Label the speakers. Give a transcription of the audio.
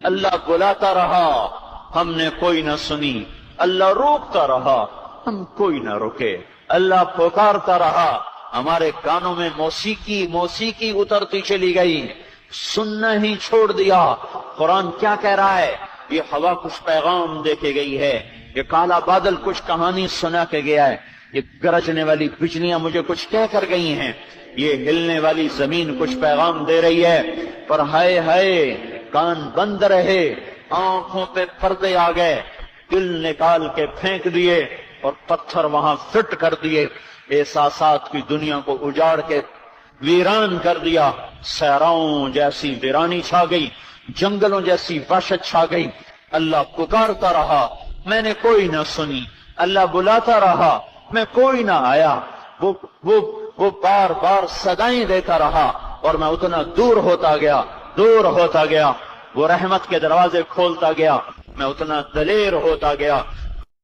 Speaker 1: اللہ بلاتا رہا، ہم نے کوئی نہ سنی، اللہ روکتا رہا، ہم کوئی نہ رکے، اللہ پکارتا رہا، ہمارے کانوں میں موسیقی اترتی چلی گئی، سننا ہی چھوڑ دیا۔ قرآن کیا کہہ رہا ہے؟ یہ ہوا کچھ پیغام دے کے گئی ہے، یہ کالا بادل کچھ کہانی سنا کے گیا ہے، یہ گرجنے والی بجلیاں مجھے کچھ کہہ کر گئی ہیں، یہ ہلنے والی زمین کچھ پیغام دے رہی ہے، پر ہائے ہائے کان بند رہے، آنکھوں پہ پردے آ گئے، دل نکال کے پھینک دیے اور پتھر وہاں فٹ کر دیے، احساسات کی دنیا کو اجاڑ کے ویران کر دیا، صحراؤں جیسی ویرانی چھا گئی، جنگلوں جیسی وحشت چھا گئی۔ اللہ پکارتا رہا، میں نے کوئی نہ سنی، اللہ بلاتا رہا، میں کوئی نہ آیا، وہ بار بار صدائیں دیتا رہا اور میں اتنا دور ہوتا گیا، وہ رحمت کے دروازے کھولتا گیا، میں اتنا دلیر ہوتا گیا،